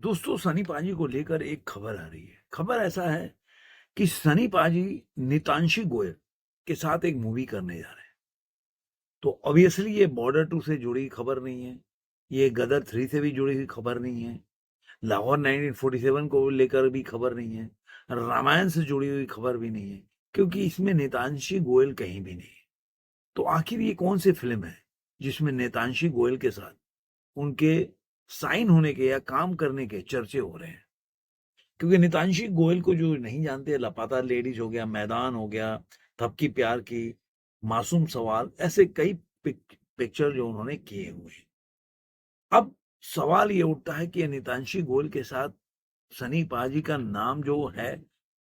दोस्तों, सनी पाजी को लेकर एक खबर आ रही है। खबर ऐसा है कि सनी पाजी नितांशी गोयल के साथ एक मूवी करने जा रहे हैं। तो ऑब्वियसली ये बॉर्डर टू से जुड़ी खबर नहीं है, ये गदर 3 से भी जुड़ी हुई खबर नहीं है, लाहौर 1947 को लेकर भी खबर नहीं है, रामायण से जुड़ी हुई खबर भी नहीं है, क्योंकि इसमें नितांशी गोयल कहीं भी नहीं है। तो आखिर ये कौन सी फिल्म है जिसमें नितांशी गोयल के साथ उनके साइन होने के या काम करने के चर्चे हो रहे हैं? क्योंकि नितांशी गोयल को जो नहीं जानते, लापता लेडीज हो गया, मैदान हो गया, थपकी प्यार की, मासूम सवाल, ऐसे कई पिक्चर जो उन्होंने किए हुए हैं। अब सवाल ये उठता है कि नितांशी गोयल के साथ सनी पाजी का नाम जो है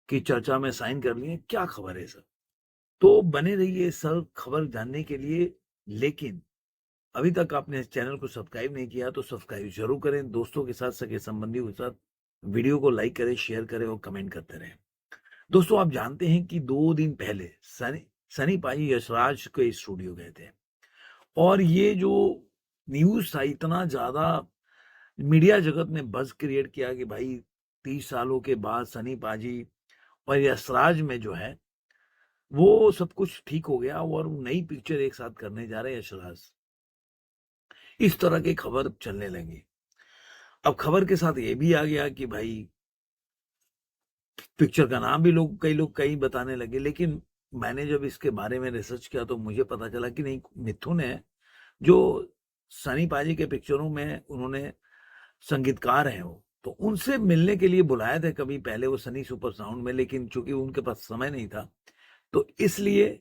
कि चर्चा में साइन कर लिए, क्या खबर है सर? तो बने रहिए सर खबर जानने के लिए। लेकिन अभी तक आपने इस चैनल को सब्सक्राइब नहीं किया तो सब्सक्राइब जरूर करें, दोस्तों के साथ, सगे संबंधियों के साथ वीडियो को लाइक करें, शेयर करें और कमेंट करते रहें। दोस्तों, आप जानते हैं कि 2 दिन पहले सनी पाजी यशराज के स्टूडियो गए थे और ये जो न्यूज था, इतना ज्यादा मीडिया जगत ने बज क्रिएट किया कि भाई 30 सालों के बाद सनी पाजी और यशराज में जो है वो सब कुछ ठीक हो गया और नई पिक्चर एक साथ करने जा रहे हैं यशराज। इस तरह की खबर चलने लगी। अब खबर के साथ ये भी आ गया कि भाई पिक्चर का नाम भी कई लोग कई बताने लगे। लेकिन मैंने जब इसके बारे में रिसर्च किया तो मुझे पता चला कि नहीं, मिथुन है जो सनी पाजी के पिक्चरों में उन्होंने संगीतकार हैं, वो तो उनसे मिलने के लिए बुलाए थे कभी पहले वो सनी सुपर साउंड में, लेकिन चूंकि उनके पास समय नहीं था तो इसलिए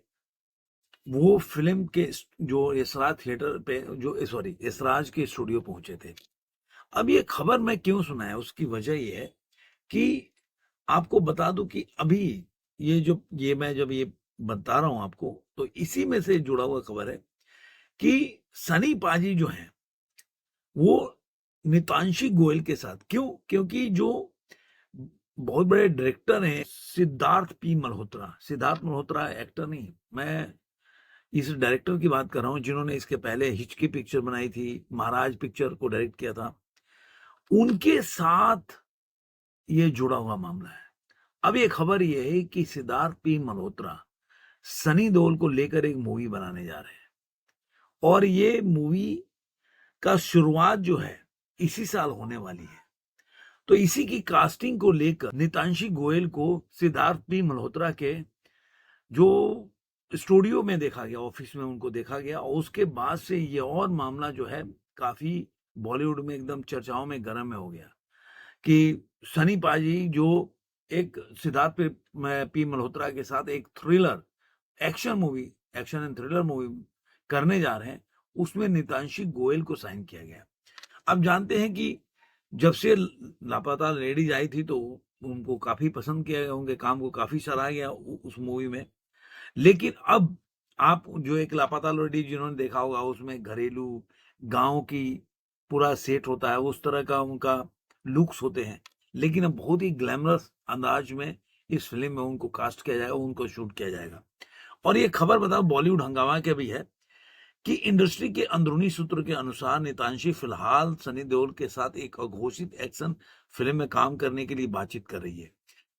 वो फिल्म के जो इसराज थिएटर पे जो सॉरी इसराज के स्टूडियो पहुंचे थे। अब ये खबर मैं क्यों सुनाया, उसकी वजह ये है कि आपको बता दूं कि अभी ये मैं जब ये बता रहा हूं आपको तो इसी में से जुड़ा हुआ खबर है कि सनी पाजी जो है वो नितांशी गोयल के साथ, क्योंकि जो बहुत बड़े डायरेक्टर हैं सिद्धार्थ मल्होत्रा एक्टर नहीं, मैं इस डायरेक्टर की बात कर रहा हूं जिन्होंने इसके पहले हिचकी पिक्चर बनाई थी, महाराज पिक्चर को डायरेक्ट किया था, उनके साथ ये जुड़ा हुआ मामला है। अब ये खबर ये है कि सिद्धार्थ पी मल्होत्रा सनी देओल को लेकर एक मूवी बनाने जा रहे हैं और ये मूवी का शुरुआत जो है इसी साल होने वाली है। तो इसी की कास्टिंग को लेकर नितांशी गोयल को सिद्धार्थ पी मल्होत्रा के जो स्टूडियो में देखा गया, ऑफिस में उनको देखा गया और उसके बाद से ये और मामला जो है काफी बॉलीवुड में एकदम चर्चाओं में गर्म में हो गया कि सनी पाजी जो एक सिद्धार्थ पी मल्होत्रा के साथ एक thriller action and thriller movie करने जा रहे हैं, उसमें नितांशी गोयल को साइन किया गया। अब जानते हैं कि जब से लापता लेडीज आई थी तो उनको काफी पसंद किया गया, उनके काम को काफी सराहा गया उस मूवी में। लेकिन अब आप जो एक लापता लेडीज जिन्होंने देखा होगा, उसमें घरेलू गांव की पूरा सेट होता है, उस तरह का उनका लुक्स होते हैं। लेकिन अब बहुत ही ग्लैमरस अंदाज में इस फिल्म में उनको कास्ट किया जाएगा, उनको शूट किया जाएगा। और ये खबर बताओ बॉलीवुड हंगामा के भी है कि इंडस्ट्री के अंदरूनी सूत्र के अनुसार नितांशी फिलहाल सनी देओल के साथ एक अघोषित एक्शन फिल्म में काम करने के लिए बातचीत कर रही है।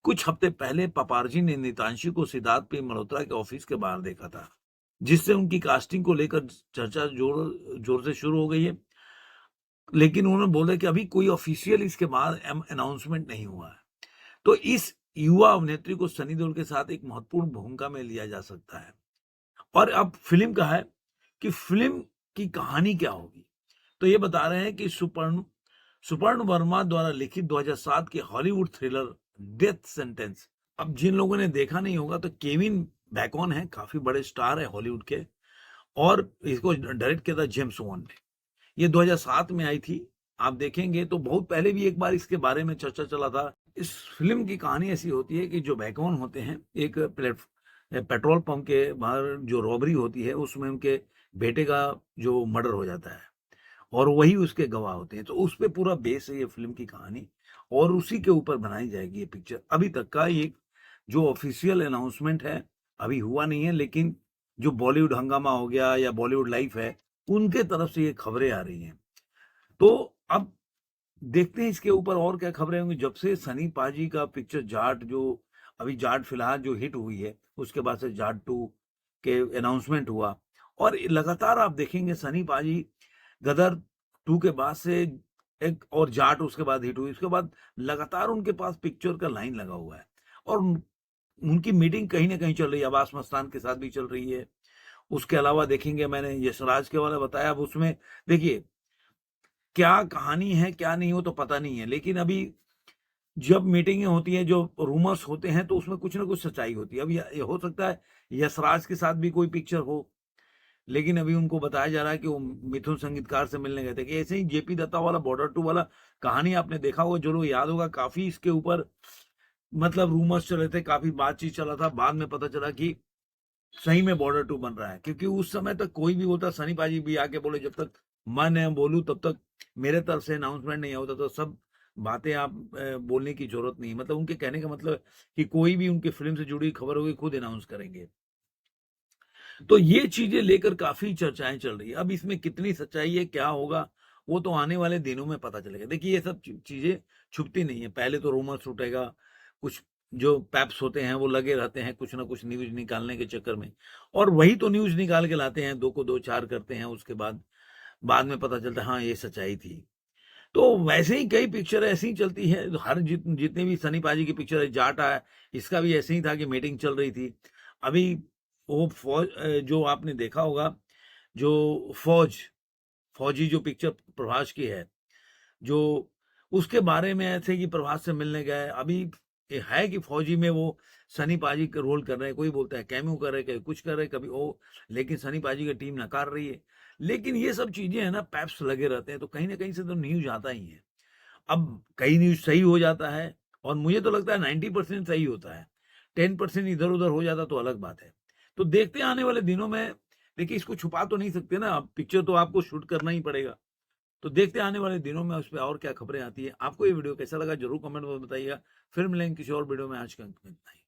कुछ हफ्ते पहले पपारजी ने नितांशी को सिद्धार्थ पी मल्होत्रा के ऑफिस के बाहर देखा था, जिससे उनकी कास्टिंग को लेकर चर्चा जोर जोर से शुरू हो गई है। लेकिन उन्होंने बोला कि अभी कोई ऑफिशियल इसके बाद अनाउंसमेंट नहीं हुआ है। तो इस युवा अभिनेत्री को सनी देओल के साथ एक महत्वपूर्ण भूमिका में लिया जा सकता है। और अब फिल्म का है कि फिल्म की कहानी क्या होगी। तो ये बता रहे हैं कि सुपर्ण सुपर्ण वर्मा द्वारा लिखित 2007 की हॉलीवुड थ्रिलर डेथ सेंटेंस। अब जिन लोगों ने देखा नहीं होगा तो केविन बैकॉन है, काफी बड़े स्टार है हॉलीवुड के, और इसको डायरेक्ट किया था जेम्स वॉन ने। ये 2007 में आई थी। आप देखेंगे तो बहुत पहले भी एक बार इसके बारे में चर्चा चला था। इस फिल्म की कहानी ऐसी होती है कि जो बैकॉन होते हैं, एक पेट्रोल पंप के बाहर जो रॉबरी होती है उसमें उनके बेटे का जो मर्डर हो जाता है और वही उसके गवाह होते हैं। तो उस पे पूरा बेस है ये फिल्म की कहानी और उसी के ऊपर बनाई जाएगी ये पिक्चर। अभी तक का ये जो ऑफिशियल अनाउंसमेंट है अभी हुआ नहीं है, लेकिन जो बॉलीवुड हंगामा हो गया या बॉलीवुड लाइफ है उनके तरफ से ये खबरें आ रही हैं। तो अब देखते हैं इसके ऊपर और क्या खबरें होंगी। जब से सनी पाजी का पिक्चर जाट, जो अभी जाट फिलहाल जो हिट हुई है, उसके बाद से जाट 2 के अनाउंसमेंट हुआ, और लगातार आप देखेंगे सनी पाजी गदर 2 के बाद से एक और जाट उसके बाद हिट हुई, उसके बाद लगातार उनके पास पिक्चर का लाइन लगा हुआ है, और उनकी मीटिंग कहीं ना कहीं चल रही है। अब्बास मस्तान के साथ भी चल रही है। उसके अलावा देखेंगे, मैंने यशराज के वाला बताया, अब उसमें देखिए क्या कहानी है क्या नहीं, हो तो पता नहीं है, लेकिन अभी जब मीटिंगें होती हैं, जो रूमर्स होते हैं, तो उसमें कुछ ना कुछ सच्चाई होती है। अब ये हो सकता है यशराज के साथ भी कोई पिक्चर हो, लेकिन अभी उनको बताया जा रहा है कि वो मिथुन संगीतकार से मिलने गए थे। कि ऐसे ही जेपी दत्ता वाला बॉर्डर 2 वाला कहानी आपने देखा होगा, जो लोग याद होगा, काफी इसके ऊपर मतलब रूमर्स चले थे, काफी बातचीत चला था। बाद में पता चला कि सही में बॉर्डर 2 बन रहा है, क्योंकि उस समय तक कोई भी बोलता, सनी पाजी भी आके बोले जब तक मैं बोलूं तब तक मेरे तरफ से अनाउंसमेंट नहीं होता, तो सब बातें आप बोलने की जरूरत नहीं। मतलब उनके कहने का मतलब है कि कोई भी उनकी फिल्म से जुड़ी खबर होगी खुद अनाउंस करेंगे। तो ये चीजें लेकर काफी चर्चाएं चल रही है। अब इसमें कितनी सच्चाई है, क्या होगा, वो तो आने वाले दिनों में पता चलेगा। देखिए ये सब चीजें छुपती नहीं है। पहले तो रूमर छूटेगा, कुछ जो पैप्स होते हैं वो लगे रहते हैं कुछ ना कुछ न्यूज निकालने के चक्कर में, और वही तो न्यूज निकाल के लाते हैं, 2 को 2 4 करते हैं, उसके बाद बाद में पता चलता है हाँ ये सच्चाई थी। तो वैसे ही कई पिक्चर ऐसी ही चलती है। हर जितने भी सनी पाजी की पिक्चर है, जाट आया, इसका भी ऐसे ही था कि मीटिंग चल रही थी। अभी वो फौज, जो आपने देखा होगा, जो फौजी जो पिक्चर प्रभास की है, जो उसके बारे में ऐसे कि प्रभास से मिलने गए। अभी ये है कि फौजी में वो सनी पाजी का रोल कर रहे हैं, कोई बोलता है कैमियो कर रहे हैं, कभी कुछ कर रहे हैं, कभी वो, लेकिन सनी पाजी की टीम नकार रही है। लेकिन ये सब चीजें है ना, पैप्स लगे रहते हैं, तो कहीं ना कहीं से तो न्यूज आता ही है। अब कई न्यूज सही हो जाता है, और मुझे तो लगता है 90% सही होता है, 10% इधर उधर हो जाता तो अलग बात है। तो देखते हैं आने वाले दिनों में। देखिए इसको छुपा तो नहीं सकते ना, अब पिक्चर तो आपको शूट करना ही पड़ेगा। तो देखते हैं आने वाले दिनों में उस पर और क्या खबरें आती है। आपको ये वीडियो कैसा लगा जरूर कमेंट में बताइएगा। फिर मिलेंगे किसी और वीडियो में। आज का अंक में इतना ही।